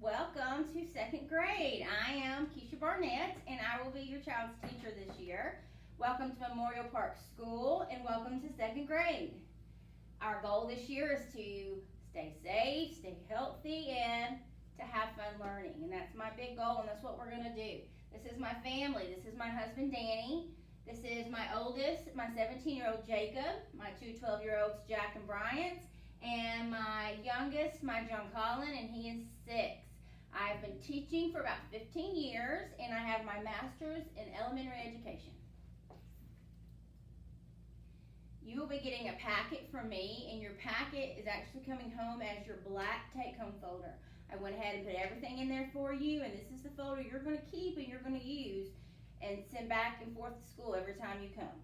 Welcome to second grade. I am Keisha Barnett and I will be your child's teacher this year. Welcome to Memorial Park School and welcome to second grade. Our goal this year is to stay safe, stay healthy, and to have fun learning. And that's my big goal and that's what we're going to do. This is my family. This is my husband Danny. This is my oldest, my 17-year-old Jacob, my two 12-year-olds Jack and Bryant, and my youngest, my John Colin, and he is 6. I've been teaching for about 15 years, and I have my master's in elementary education. You will be getting a packet from me, and your packet is actually coming home as your black take-home folder. I went ahead and put everything in there for you, and this is the folder you're going to keep and you're going to use and send back and forth to school every time you come.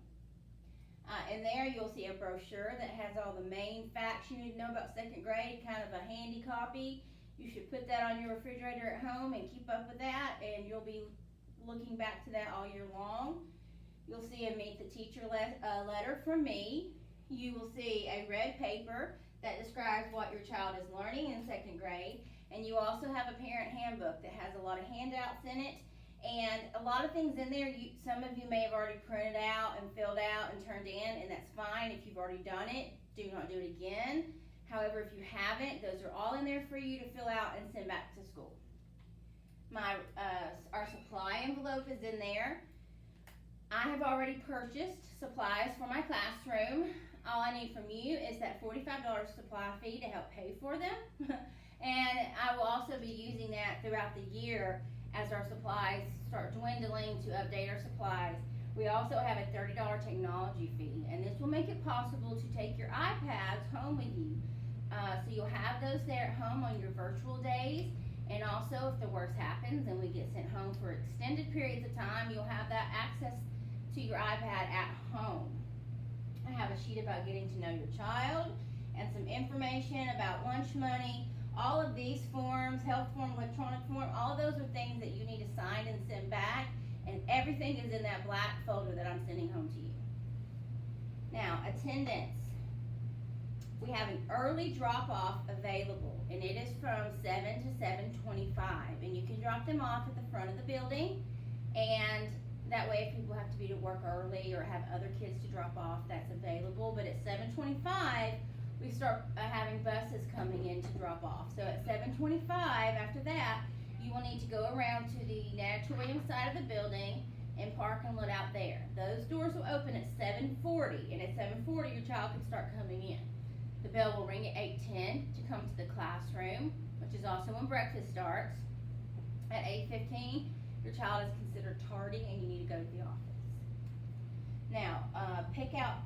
In there you'll see a brochure that has all the main facts you need to know about second grade, kind of a handy copy. You should put that on your refrigerator at home and keep up with that, and you'll be looking back to that all year long. You'll see a Meet the Teacher letter from me. You will see a red paper that describes what your child is learning in second grade, and you also have a parent handbook that has a lot of handouts in it. And a lot of things in there, some of you may have already printed out and filled out and turned in, and that's fine. If you've already done it, do not do it again. However, if you haven't, those are all in there for you to fill out and send back to school. Our supply envelope is in there. I have already purchased supplies for my classroom. All I need from you is that $45 supply fee to help pay for them. And I will also be using that throughout the year as our supplies start dwindling to update our supplies. We also have a $30 technology fee, and this will make it possible to take your iPads home with you. So you'll have those there at home on your virtual days, and also if the worst happens and we get sent home for extended periods of time, you'll have that access to your iPad at home. I have a sheet about getting to know your child and some information about lunch money. All of these forms, health form, electronic form, all of those are things that you need to sign and send back, and everything is in that black folder that I'm sending home to you. Now, attendance. We have an early drop-off available, and it is from 7 to 7:25, and you can drop them off at the front of the building, and that way if people have to be to work early or have other kids to drop off, that's available. But at 7:25, we start having buses coming in to drop off. So at 7:25, after that, you will need to go around to the natatorium side of the building and park and let out there. Those doors will open at 7:40, and at 7:40, your child can start coming in. The bell will ring at 8:10 to come to the classroom, which is also when breakfast starts. At 8:15, your child is considered tardy and you need to go to the office. Now, pick up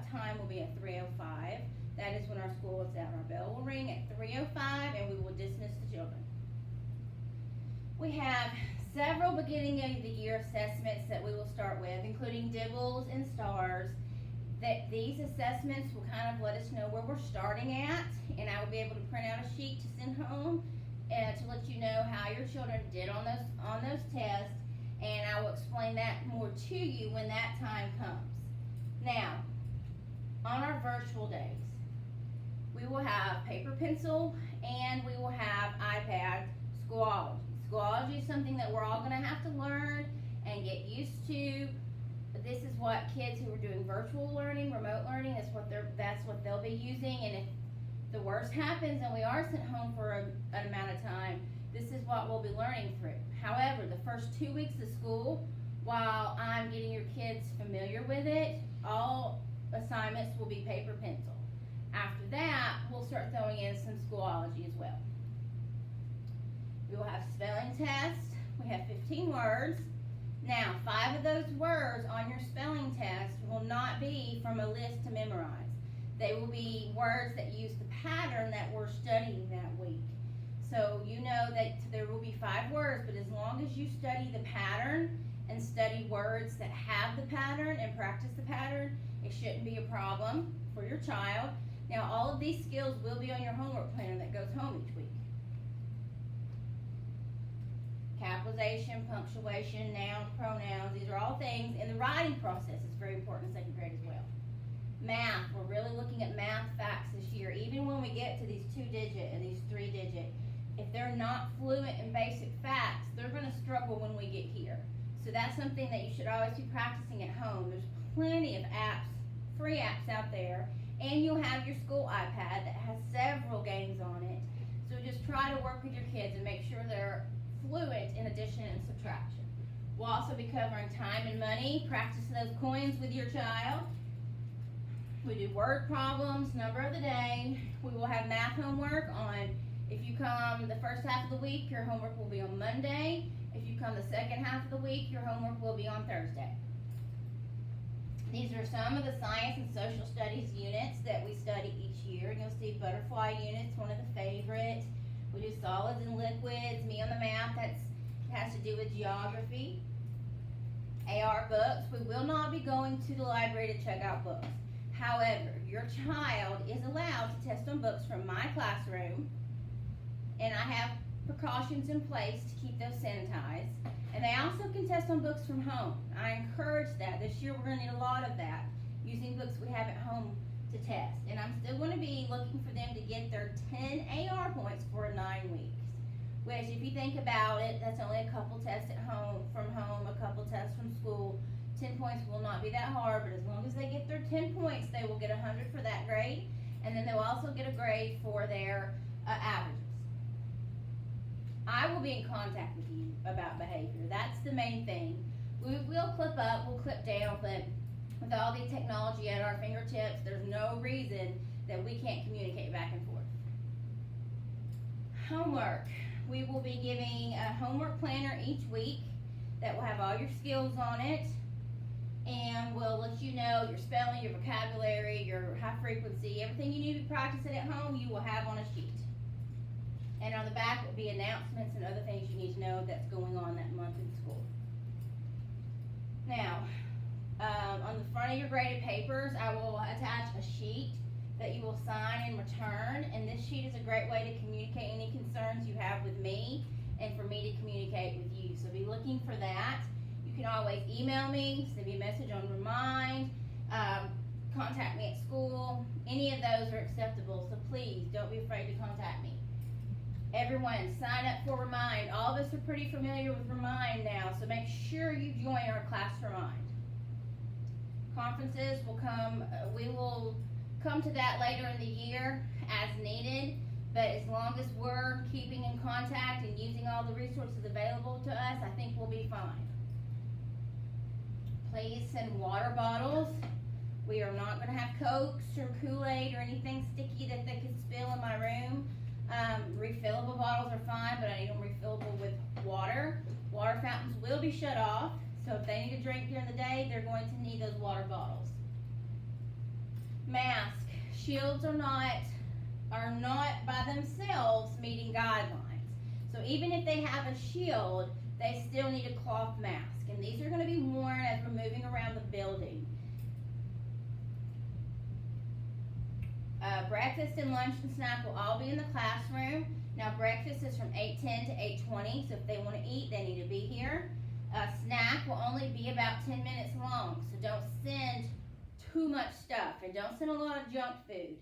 time will be at 3:05. That is when our school is out. Our bell will ring at 3:05 and we will dismiss the children. We have several beginning of the year assessments that we will start with, including dibbles and stars. These assessments will kind of let us know where we're starting at, and I will be able to print out a sheet to send home and to let you know how your children did on those tests, and I will explain that more to you when that time comes. Now, on our virtual days, we will have paper pencil and we will have iPad Schoology. Schoology is something that we're all going to have to learn and get used to. This is what kids who are doing virtual learning, remote learning, that's what they'll be using. And if the worst happens and we are sent home for an amount of time, this is what we'll be learning through. However, the first 2 weeks of school, while I'm getting your kids familiar with it, all assignments will be paper pencil. After that, we'll start throwing in some Schoology as well. We will have spelling tests. We have 15 words. Now, 5 of those words on your spelling test will not be from a list to memorize. They will be words that use the pattern that we're studying that week. So you know that there will be 5 words, but as long as you study the pattern and study words that have the pattern and practice the pattern, it shouldn't be a problem for your child. Now, all of these skills will be on your homework planner that goes home each week. Capitalization, punctuation, nouns, pronouns, these are all things. And the writing process is very important in second grade as well. Math, we're really looking at math facts this year. Even when we get to these 2-digit and these 3-digit, if they're not fluent in basic facts, they're going to struggle when we get here. So that's something that you should always be practicing at home. There's plenty of apps, free apps out there, and you'll have your school iPad that has several games on it. So just try to work with your kids and make sure they're fluent in addition and subtraction. We'll also be covering time and money. Practice those coins with your child. We do word problems, number of the day. We will have math homework on, if you come the first half of the week, your homework will be on Monday. If you come the second half of the week, your homework will be on Thursday. These are some of the science and social studies units that we study each year. You'll see butterfly units, one of the favorites. We do solids and liquids. Me on the map, that has to do with geography. AR books, we will not be going to the library to check out books. However, your child is allowed to test on books from my classroom, and I have precautions in place to keep those sanitized. And they also can test on books from home. I encourage that. This year we're going to need a lot of that, using books we have at home to test. And I'm still going to be looking for them to get their 10 AR points for 9 weeks. Which, if you think about it, that's only a couple tests at home, from home, a couple tests from school. 10 points will not be that hard, but as long as they get their 10 points, they will get 100 for that grade. And then they'll also get a grade for their averages. I will be in contact with you about behavior. That's the main thing. We will clip up, we'll clip down, but with all the technology at our fingertips, there's no reason that we can't communicate back and forth. Homework. We will be giving a homework planner each week that will have all your skills on it, and we'll let you know your spelling, your vocabulary, your high frequency, everything you need to practice it at home, you will have on a sheet. And on the back will be announcements and other things you need to know that's going on that month in school. Now, on the front of your graded papers, I will attach a sheet that you will sign and return, and this sheet is a great way to communicate any concerns you have with me and for me to communicate with you. So be looking for that. You can always email me, send me a message on Remind, contact me at school. Any of those are acceptable, so please don't be afraid to contact me. Everyone, sign up for Remind. All of us are pretty familiar with Remind now, so make sure you join our class Remind. Conferences will come, we will come to that later in the year as needed, but as long as we're keeping in contact and using all the resources available to us, I think we'll be fine. Please send water bottles. We are not going to have Cokes or Kool-Aid or anything sticky that they could spill in my room. Refillable bottles are fine, but I need them refillable with water. Water fountains will be shut off, so if they need a drink during the day, they're going to need those water bottles. Mask. Shields are not by themselves meeting guidelines. So even if they have a shield, they still need a cloth mask. And these are going to be worn as we're moving around the building. Breakfast and lunch and snack will all be in the classroom. Now breakfast is from 8:10 to 8:20, so if they want to eat, they need to be here. Snack will only be about 10 minutes long, so don't send too much stuff, and don't send a lot of junk food.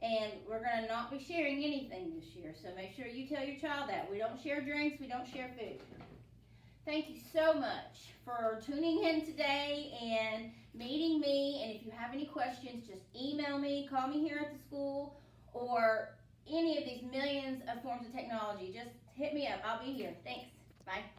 And we're going to not be sharing anything this year, so make sure you tell your child that. We don't share drinks, we don't share food. Thank you so much for tuning in today and meeting me, and if you have any questions, just email me, call me here at the school, or any of these millions of forms of technology. Just hit me up. I'll be here. Thanks. Bye.